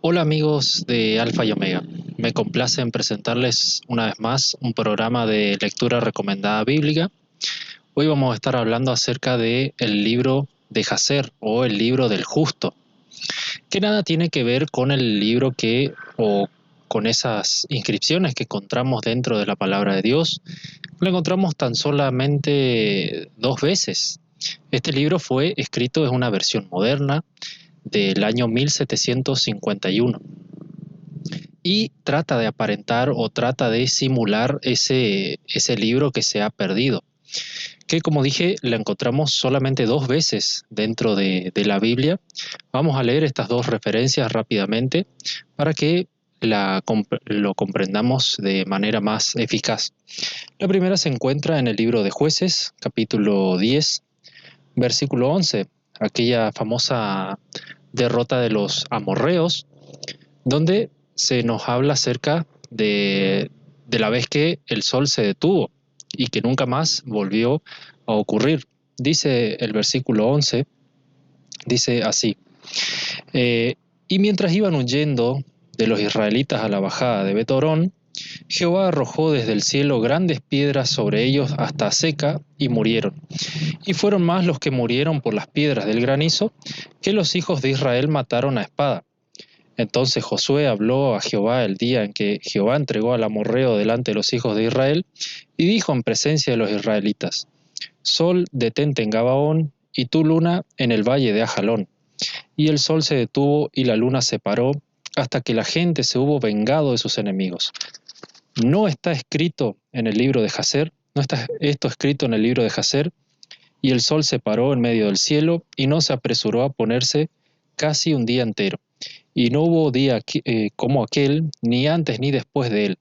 Hola amigos de Alfa y Omega, me complace en presentarles una vez más un programa de lectura recomendada bíblica. Hoy vamos a estar hablando acerca de el libro de Jasher o el libro del justo, que nada tiene que ver con el libro o con esas inscripciones que encontramos dentro de la palabra de Dios. Lo encontramos tan solamente dos veces. Este libro fue escrito, es una versión moderna del año 1751 y trata de aparentar o trata de simular ese libro que se ha perdido, que como dije lo encontramos solamente dos veces dentro de la Biblia. Vamos a leer estas dos referencias rápidamente para que lo comprendamos de manera más eficaz. La primera se encuentra en el libro de Jueces, capítulo 10, versículo 11, aquella famosa derrota de los amorreos, donde se nos habla acerca de la vez que el sol se detuvo y que nunca más volvió a ocurrir. Dice el versículo 11, dice así: eh, y mientras iban huyendo de los israelitas a la bajada de Betorón, Jehová arrojó desde el cielo grandes piedras sobre ellos hasta seca, y murieron. Y fueron más los que murieron por las piedras del granizo que los hijos de Israel mataron a espada. Entonces Josué habló a Jehová el día en que Jehová entregó al amorreo delante de los hijos de Israel, y dijo en presencia de los israelitas: Sol, detente en Gabaón, y tú, luna, en el valle de Ajalón. Y el sol se detuvo y la luna se paró, hasta que la gente se hubo vengado de sus enemigos. ¿No está escrito en el libro de Jasher? ¿No está esto escrito en el libro de Jasher? Y el sol se paró en medio del cielo, y no se apresuró a ponerse casi un día entero. Y no hubo día como aquel, ni antes ni después de él,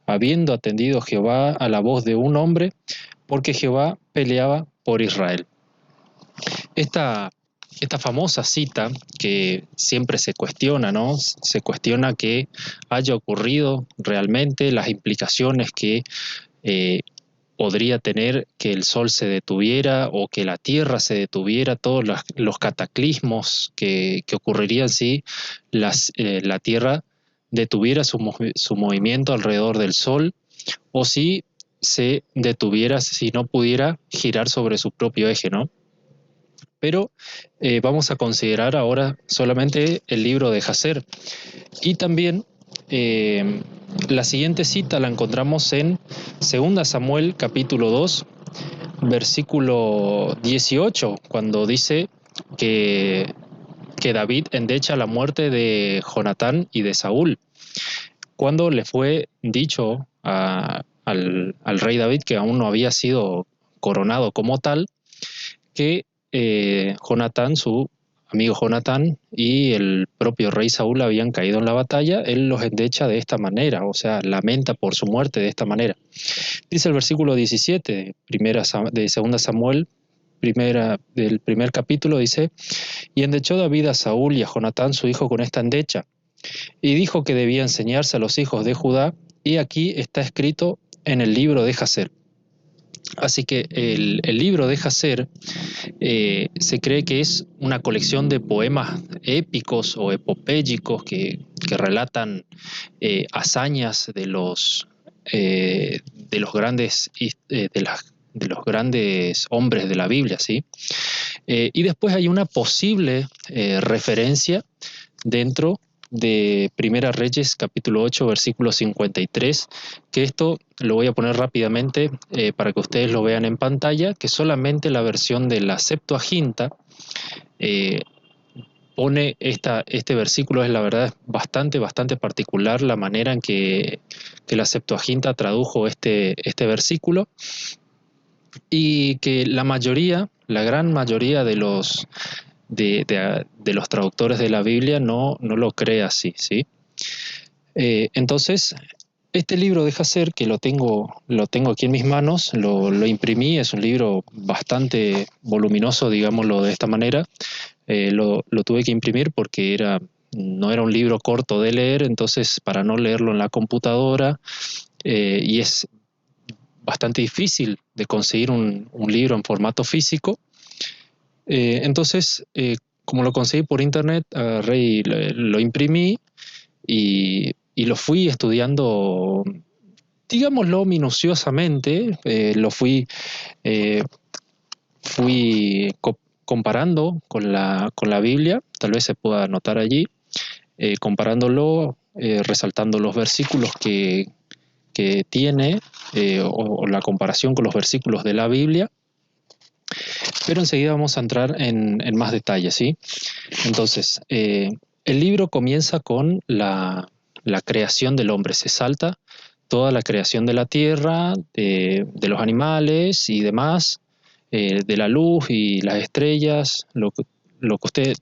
habiendo atendido Jehová a la voz de un hombre, porque Jehová peleaba por Israel. Esta, esta famosa cita que siempre se cuestiona, ¿no? Se cuestiona que haya ocurrido realmente, las implicaciones que eh, podría tener que el sol se detuviera o que la tierra se detuviera, todos los cataclismos que ocurrirían si la tierra detuviera su movimiento alrededor del sol, o si se detuviera, si no pudiera girar sobre su propio eje, ¿no? Pero vamos a considerar ahora solamente el libro de Jasher. Y también la siguiente cita la encontramos en 2 Samuel capítulo 2, versículo 18, cuando dice que, que David endecha la muerte de Jonatán y de Saúl, cuando le fue dicho al rey David, que aún no había sido coronado como tal, que Jonatán, su amigo Jonatán, y el propio rey Saúl habían caído en la batalla. Él los endecha de esta manera, o sea, lamenta por su muerte de esta manera. Dice el versículo 17 de 2 Samuel, del primer capítulo, dice: y endechó David a Saúl y a Jonatán su hijo con esta endecha, y dijo que debía enseñarse a los hijos de Judá, y aquí está escrito en el libro de Jasher. Así que el libro de Jasher se cree que es una colección de poemas épicos o epopélicos que relatan hazañas de los grandes de los grandes hombres de la Biblia, ¿sí? Y después hay una posible referencia dentro de Primera Reyes, capítulo 8, versículo 53, que esto lo voy a poner rápidamente para que ustedes lo vean en pantalla, que solamente la versión de la Septuaginta eh, pone este versículo. Es la verdad bastante particular la manera en que la Septuaginta tradujo este versículo, y que la gran mayoría de los traductores de la Biblia no lo cree así, ¿sí? Entonces, este libro de Jasher, que lo tengo aquí en mis manos, lo imprimí, es un libro bastante voluminoso, digámoslo de esta manera. Lo tuve que imprimir porque no era un libro corto de leer, entonces para no leerlo en la computadora, y es bastante difícil de conseguir un libro en formato físico. Entonces, como lo conseguí por internet, agarré y lo imprimí, y lo fui estudiando, digámoslo, minuciosamente. Eh, comparando con la Biblia, tal vez se pueda notar allí, comparándolo, resaltando los versículos que tiene, o la comparación con los versículos de la Biblia, pero enseguida vamos a entrar en más detalles, ¿sí? Entonces, el libro comienza con la creación del hombre, se salta toda la creación de la tierra, de los animales y demás, de la luz y las estrellas,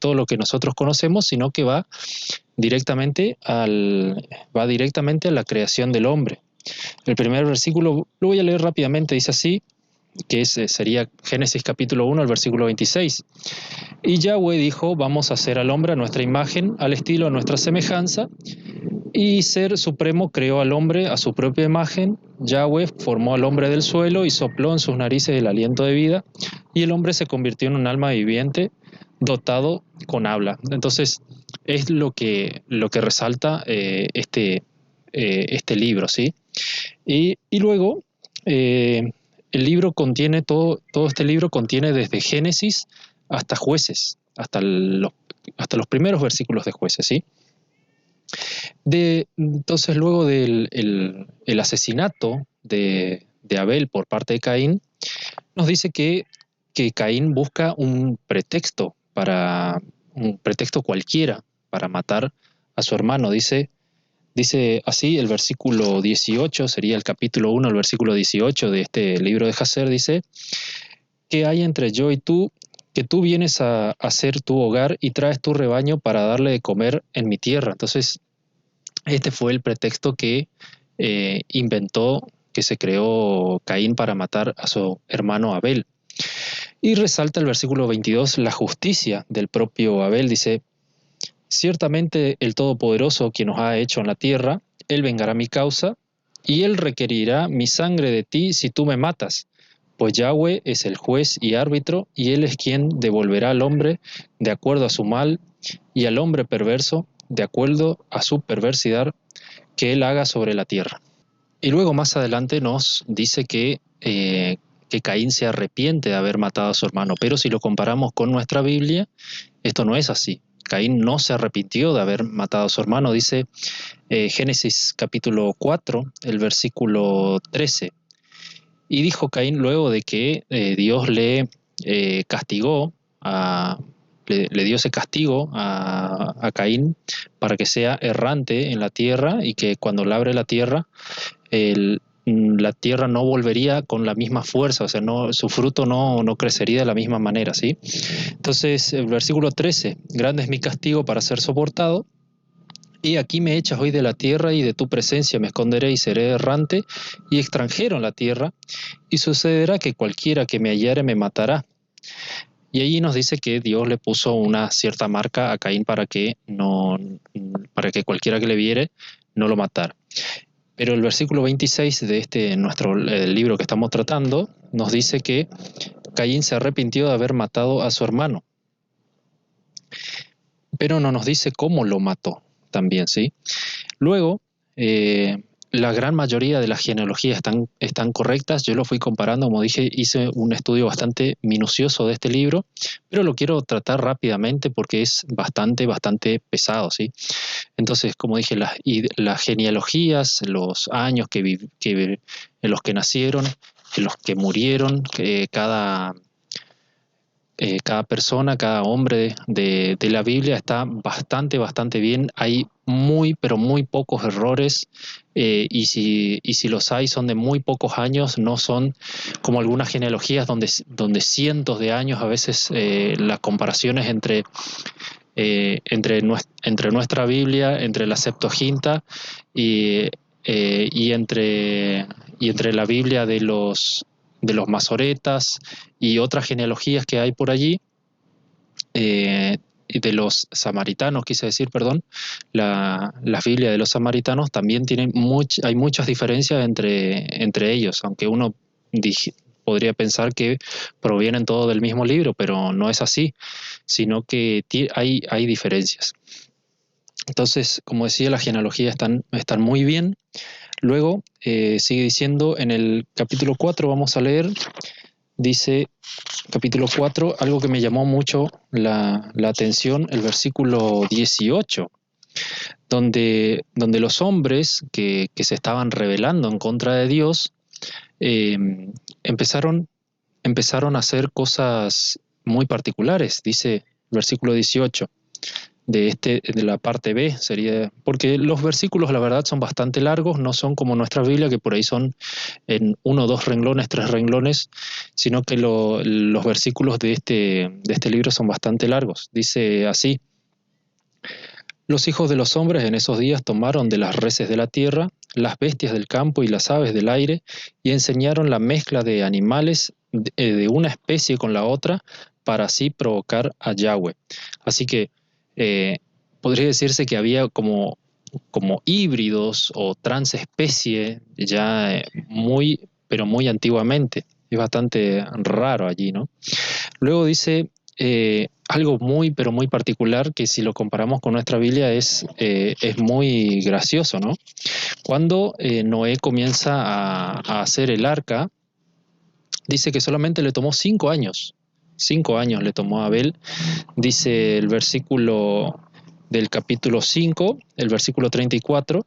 todo lo que nosotros conocemos, sino que va directamente a la creación del hombre. El primer versículo lo voy a leer rápidamente, dice así, que sería Génesis capítulo 1, el versículo 26. Y Yahweh dijo, vamos a hacer al hombre a nuestra imagen, al estilo, a nuestra semejanza, y Ser Supremo creó al hombre a su propia imagen. Yahweh formó al hombre del suelo y sopló en sus narices el aliento de vida, y el hombre se convirtió en un alma viviente dotado con habla. Entonces, es lo que resalta este libro, ¿sí? Y luego, el libro contiene, todo este libro contiene desde Génesis hasta Jueces, hasta los primeros versículos de Jueces, ¿sí? Entonces, luego del el asesinato de Abel por parte de Caín, nos dice que Caín busca un pretexto cualquiera para matar a su hermano. Dice así el versículo 18, sería el capítulo 1, el versículo 18 de este libro de Jasher, dice: ¿Qué hay entre yo y tú, que tú vienes a hacer tu hogar y traes tu rebaño para darle de comer en mi tierra? Entonces, este fue el pretexto que inventó, que se creó Caín para matar a su hermano Abel. Y resalta el versículo 22 la justicia del propio Abel. Dice: ciertamente el Todopoderoso, quien nos ha hecho en la tierra, Él vengará mi causa, y Él requerirá mi sangre de ti si tú me matas. Pues Yahweh es el juez y árbitro, y Él es quien devolverá al hombre de acuerdo a su mal, y al hombre perverso de acuerdo a su perversidad que Él haga sobre la tierra. Y luego más adelante nos dice que Caín se arrepiente de haber matado a su hermano, pero si lo comparamos con nuestra Biblia, esto no es así. Caín no se arrepintió de haber matado a su hermano, dice Génesis capítulo 4, el versículo 13. Y dijo Caín luego de que Dios le castigó, le dio ese castigo a Caín para que sea errante en la tierra, y que cuando labre la tierra, la tierra no volvería con la misma fuerza, o sea, su fruto no crecería de la misma manera, ¿sí? Entonces, el versículo 13: grande es mi castigo para ser soportado, y aquí me echas hoy de la tierra, y de tu presencia me esconderé, y seré errante y extranjero en la tierra, y sucederá que cualquiera que me hallare me matará. Y allí nos dice que Dios le puso una cierta marca a Caín para que cualquiera que le viere no lo matara. Pero el versículo 26 de el libro que estamos tratando, nos dice que Caín se arrepintió de haber matado a su hermano. Pero no nos dice cómo lo mató también, ¿sí? Luego, la gran mayoría de las genealogías están correctas. Yo lo fui comparando, como dije, hice un estudio bastante minucioso de este libro, pero lo quiero tratar rápidamente porque es bastante pesado, ¿sí? Entonces, como dije, las genealogías, los años en los que nacieron, en los que murieron, cada persona, cada hombre de la Biblia está bastante bien. Hay pero muy pocos errores, y si los hay son de muy pocos años, no son como algunas genealogías donde cientos de años, a veces las comparaciones entre nuestra Biblia, entre la Septuaginta y, entre la Biblia de los masoretas y otras genealogías que hay por allí, y de los samaritanos, quise decir, perdón, la Biblia de los samaritanos también hay muchas diferencias entre ellos, aunque uno podría pensar que provienen todos del mismo libro, pero no es así, sino que hay diferencias. Entonces, como decía, las genealogías están muy bien. Luego, sigue diciendo en el capítulo 4, vamos a leer, dice capítulo 4, algo que me llamó mucho la atención, el versículo 18, donde los hombres que se estaban rebelando en contra de Dios, eh, empezaron, empezaron a hacer cosas muy particulares, dice el versículo 18 de la parte B, sería, porque los versículos la verdad son bastante largos, no son como nuestra Biblia, que por ahí son en 1, 2 renglones, 3 renglones, sino que los versículos de este libro son bastante largos. Dice así: los hijos de los hombres en esos días tomaron de las reses de la tierra, las bestias del campo y las aves del aire, y enseñaron la mezcla de animales de una especie con la otra, para así provocar a Yahweh. Así que eh, podría decirse que había como híbridos o transespecie ya muy, pero muy antiguamente. Es bastante raro allí, ¿no? Luego dice algo muy, pero muy particular, que si lo comparamos con nuestra Biblia es muy gracioso, ¿no? Cuando Noé comienza a hacer el arca, dice que solamente le tomó 5 años. 5 años le tomó a Abel, dice el versículo del capítulo 5, el versículo 34,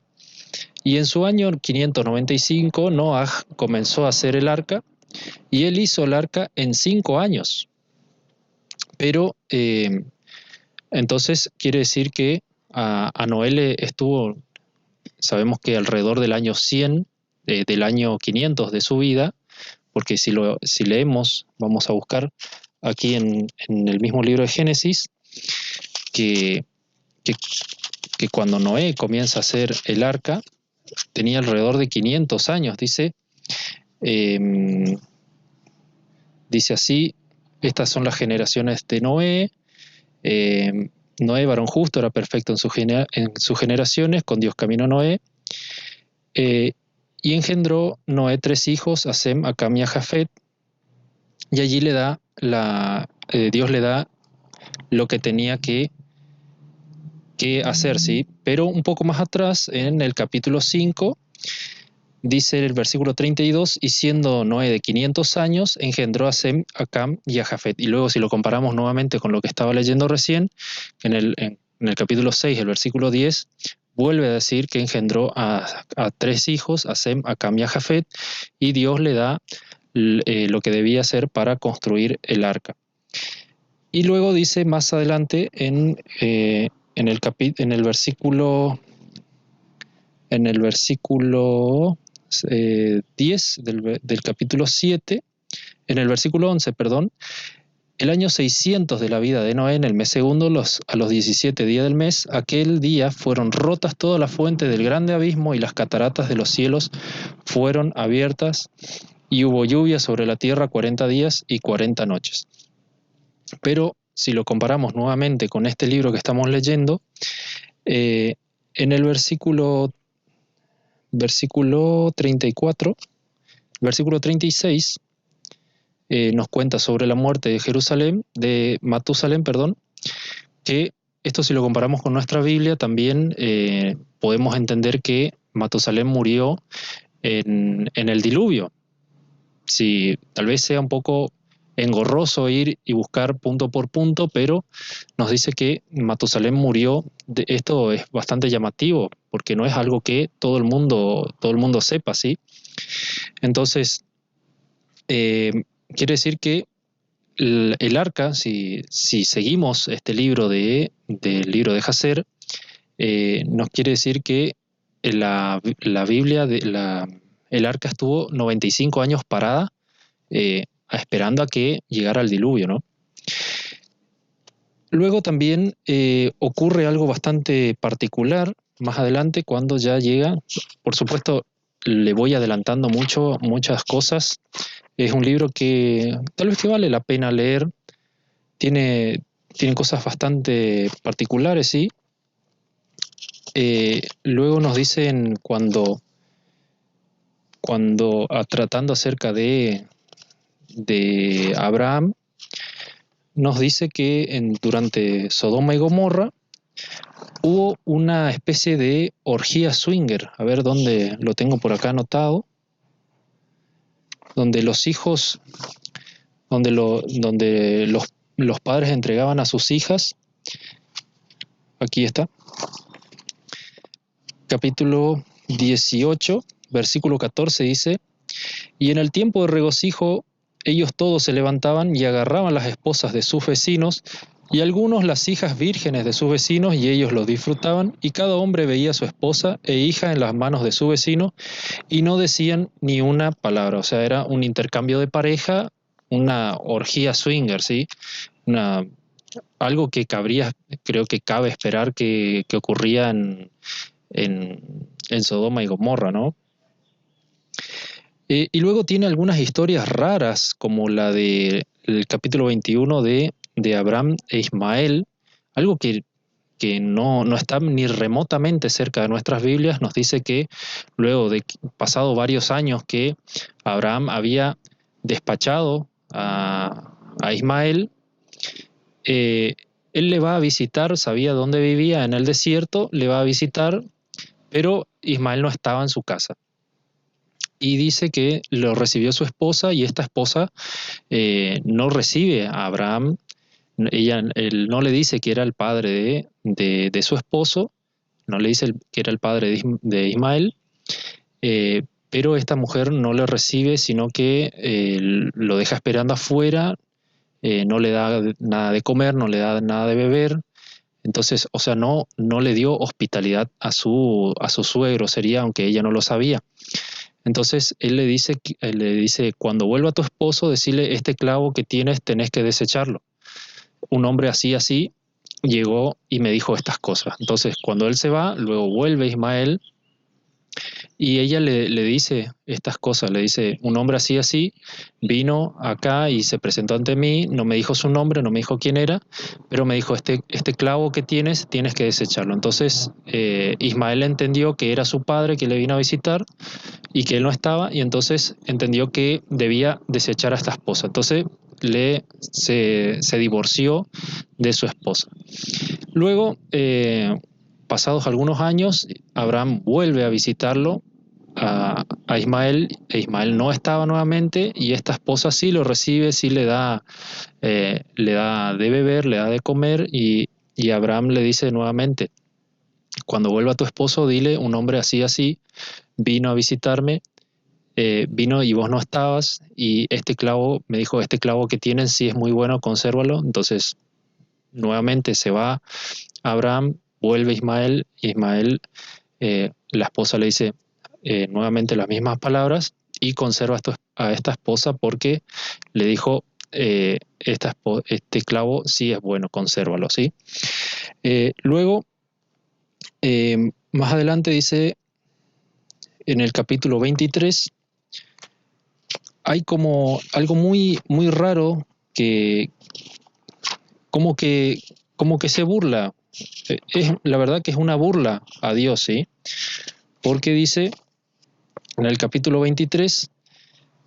y en su año 595 Noah comenzó a hacer el arca, y él hizo el arca en 5 años. Pero entonces quiere decir que a Noé le estuvo, sabemos que alrededor del año 100, del año 500 de su vida, porque si leemos, vamos a buscar aquí en el mismo libro de Génesis, que, que, que cuando Noé comienza a hacer el arca, tenía alrededor de 500 años, eh, dice así: estas son las generaciones de Noé. Noé, varón justo, era perfecto en sus generaciones, con Dios caminó Noé, eh, y engendró Noé 3 hijos, a Sem, a Cam y a Jafet, y allí Dios le da lo que tenía que hacer, ¿sí? Pero un poco más atrás, en el capítulo 5, dice el versículo 32, y siendo Noé de 500 años, engendró a Sem, a Cam y a Jafet. Y luego, si lo comparamos nuevamente con lo que estaba leyendo recién, en el capítulo 6, el versículo 10, vuelve a decir que engendró a 3 hijos, a Sem, a Cam y a Jafet, y Dios le da lo que debía hacer para construir el arca. Y luego dice más adelante en el versículo 10 del capítulo 7, en el versículo 11, perdón: el año 600 de la vida de Noé, en el mes segundo, a los 17 días del mes, aquel día fueron rotas todas las fuentes del grande abismo, y las cataratas de los cielos fueron abiertas, y hubo lluvia sobre la tierra 40 días y 40 noches. Pero si lo comparamos nuevamente con este libro que estamos leyendo, en el versículo 34, versículo 36, nos cuenta sobre la muerte de Matusalén, perdón, que esto, si lo comparamos con nuestra Biblia, también podemos entender que Matusalén murió en el diluvio. Si tal vez sea un poco engorroso ir y buscar punto por punto, pero nos dice que Matusalén murió. Esto es bastante llamativo, porque no es algo que todo el mundo sepa, ¿sí? Entonces, quiere decir que el arca, si seguimos este libro del libro de Jasher, nos quiere decir que la Biblia, el arca estuvo 95 años parada, esperando a que llegara el diluvio, ¿no? Luego también ocurre algo bastante particular más adelante, cuando ya llega. Por supuesto, le voy adelantando muchas cosas. Es un libro que tal vez que vale la pena leer. Tiene cosas bastante particulares, ¿sí? Luego nos dicen tratando acerca de Abraham, nos dice que durante Sodoma y Gomorra hubo una especie de orgía swinger, a ver dónde lo tengo por acá anotado, donde los hijos, donde los padres entregaban a sus hijas. Aquí está, capítulo 18, versículo 14 dice: y en el tiempo de regocijo ellos todos se levantaban y agarraban las esposas de sus vecinos, y algunos las hijas vírgenes de sus vecinos, y ellos lo disfrutaban, y cada hombre veía a su esposa e hija en las manos de su vecino, y no decían ni una palabra. O sea, era un intercambio de pareja, una orgía swinger, ¿sí? Algo que creo que cabe esperar que ocurría en Sodoma y Gomorra, ¿no? Y luego tiene algunas historias raras, como la del capítulo 21 de Abraham e Ismael, algo que no está ni remotamente cerca de nuestras Biblias. Nos dice que luego de pasado varios años que Abraham había despachado a Ismael, él le va a visitar, sabía dónde vivía, en el desierto, le va a visitar, pero Ismael no estaba en su casa. Y dice que lo recibió su esposa, y esta esposa no recibe a Abraham. Él no le dice que era el padre de su esposo, no le dice que era el padre de Ismael, pero esta mujer no le recibe, sino que lo deja esperando afuera, no le da nada de comer, no le da nada de beber. Entonces, o sea, no le dio hospitalidad a su suegro, sería, aunque ella no lo sabía. Entonces él le dice, cuando vuelva tu esposo, decirle: este clavo que tienes tenés que desecharlo. Un hombre así llegó y me dijo estas cosas. Entonces cuando él se va, luego vuelve Ismael, y ella le dice estas cosas, le dice: un hombre así vino acá y se presentó ante mí, no me dijo su nombre, no me dijo quién era, pero me dijo: este clavo que tienes que desecharlo. Entonces Ismael entendió que era su padre que le vino a visitar y que él no estaba, y entonces entendió que debía desechar a esta esposa. Entonces se divorció de su esposa. Luego, pasados algunos años, Abraham vuelve a visitarlo a Ismael, e Ismael no estaba nuevamente, y esta esposa sí lo recibe, sí le da de beber, le da de comer, y Abraham le dice nuevamente: cuando vuelva tu esposo, dile: un hombre así vino a visitarme, vino y vos no estabas, y me dijo: este clavo que tienen sí es muy bueno, consérvalo. Entonces nuevamente se va Abraham, vuelve Ismael, y Ismael, la esposa le dice nuevamente las mismas palabras, y conserva a esta esposa porque le dijo: este clavo sí es bueno, consérvalo, ¿sí? Luego, más adelante dice, en el capítulo 23, hay como algo muy, muy raro que como que, como que se burla. La verdad que es una burla a Dios, ¿sí? Porque dice en el capítulo 23,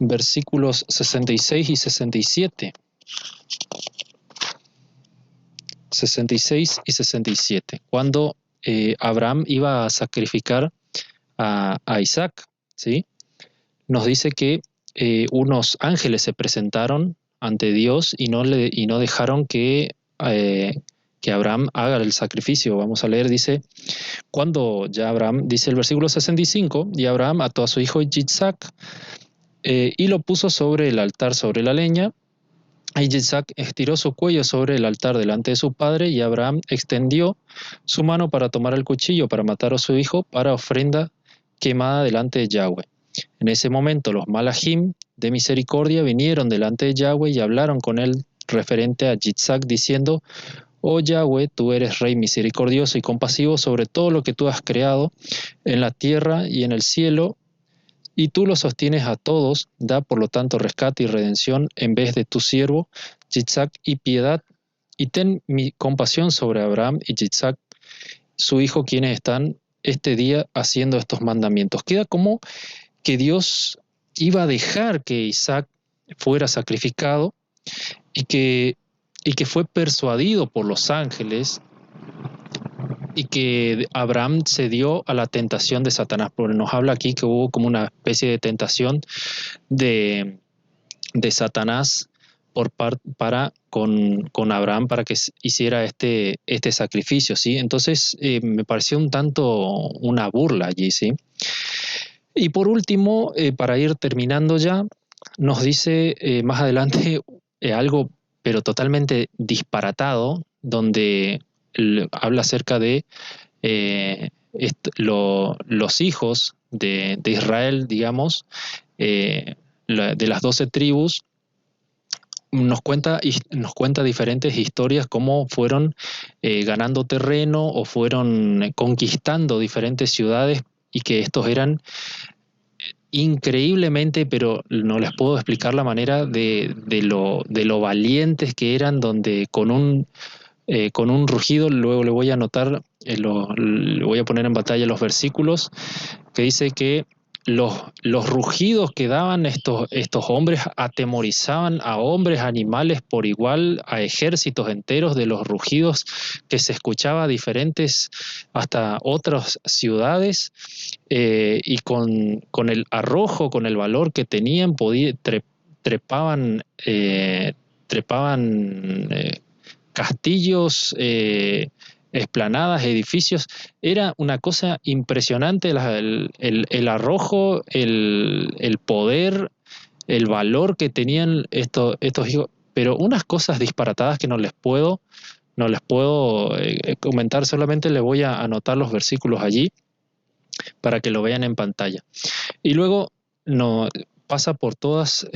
versículos 66 y 67. 66 y 67. Cuando Abraham iba a sacrificar a Isaac, ¿sí? Nos dice que unos ángeles se presentaron ante Dios y no dejaron que Abraham haga el sacrificio. Vamos a leer, dice: cuando ya Abraham, dice el versículo 65, y Abraham ató a su hijo Isaac y lo puso sobre el altar, sobre la leña, y Isaac estiró su cuello sobre el altar delante de su padre, y Abraham extendió su mano para tomar el cuchillo para matar a su hijo para ofrenda quemada delante de Yahweh. En ese momento los malajim de misericordia vinieron delante de Yahweh y hablaron con él referente a Isaac, diciendo: oh Yahweh, tú eres Rey misericordioso y compasivo sobre todo lo que tú has creado en la tierra y en el cielo, y tú los sostienes a todos. Da por lo tanto rescate y redención en vez de tu siervo Isaac, y piedad, y ten mi compasión sobre Abraham y Isaac, su hijo, quienes están este día haciendo estos mandamientos. Queda como que Dios iba a dejar que Isaac fuera sacrificado, y que fue persuadido por los ángeles y que Abraham cedió a la tentación de Satanás, porque nos habla aquí que hubo como una especie de tentación de, de Satanás con Abraham para que hiciera este sacrificio, ¿sí? Entonces me pareció un tanto una burla allí, ¿sí? Y por último, para ir terminando ya, nos dice más adelante algo, pero totalmente disparatado, donde habla acerca de los hijos de Israel, digamos, de las 12 tribus, nos cuenta diferentes historias, cómo fueron ganando terreno o fueron conquistando diferentes ciudades y que estos eran increíblemente, pero no les puedo explicar la manera de lo valientes que eran, donde con un rugido, luego le voy a anotar, le voy a poner en pantalla los versículos, que dice que los rugidos que daban estos hombres atemorizaban a hombres, animales por igual, a ejércitos enteros, de los rugidos que se escuchaba a diferentes, hasta otras ciudades, y con el arrojo, con el valor que tenían, trepaban, trepaban castillos, esplanadas, edificios. Era una cosa impresionante el arrojo, el poder, el valor que tenían estos hijos, pero unas cosas disparatadas que no les puedo comentar, solamente le voy a anotar los versículos allí para que lo vean en pantalla. Y luego no, pasa por todas,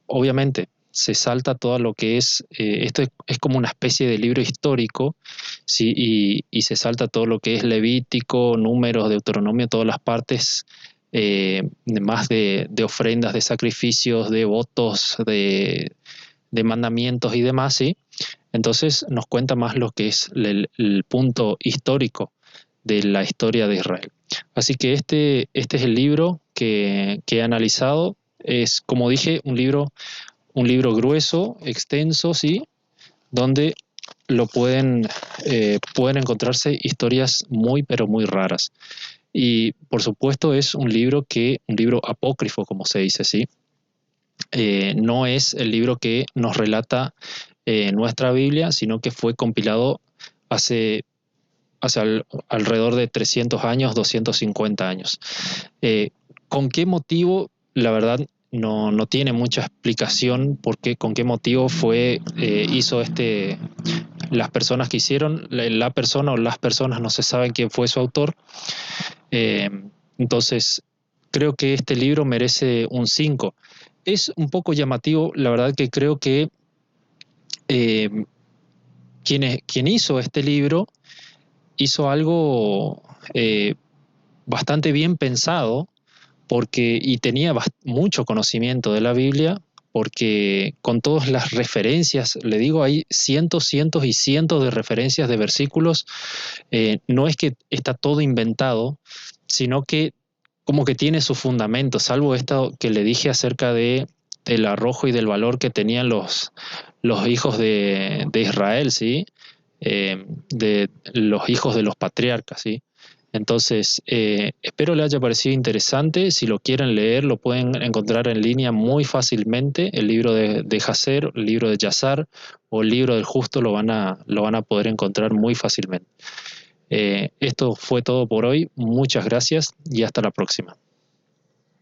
obviamente, se salta todo lo que esto es como una especie de libro histórico, ¿sí? Y se salta todo lo que es Levítico, Números, Deuteronomio, todas las partes más de ofrendas, de sacrificios, de votos, de mandamientos y demás, ¿sí? Entonces nos cuenta más lo que es el punto histórico de la historia de Israel. Así que este es el libro que he analizado. Es, como dije, un libro grueso, extenso, ¿sí? Donde pueden encontrarse historias muy, pero muy raras. Y por supuesto es un libro apócrifo, como se dice, ¿sí? No es el libro que nos relata nuestra Biblia, sino que fue compilado hace alrededor de 300 años, 250 años. ¿Con qué motivo? La verdad no tiene mucha explicación con qué motivo hizo las personas que hicieron, la persona o las personas, no se sabe quién fue su autor. Eh, entonces, creo que este libro merece un 5. Es un poco llamativo, la verdad que creo que eh, quien hizo este libro hizo algo bastante bien pensado, y tenía mucho conocimiento de la Biblia, porque con todas las referencias, le digo, hay cientos y cientos de referencias de versículos. No es que está todo inventado, sino que como que tiene su fundamento, salvo esto que le dije acerca del arrojo y del valor que tenían los hijos de Israel, ¿sí? De los hijos de los patriarcas, ¿sí? Entonces, espero le haya parecido interesante. Si lo quieren leer, lo pueden encontrar en línea muy fácilmente. El libro de Jasser, el libro de Yazar o el libro del Justo lo van a poder encontrar muy fácilmente. Esto fue todo por hoy. Muchas gracias y hasta la próxima.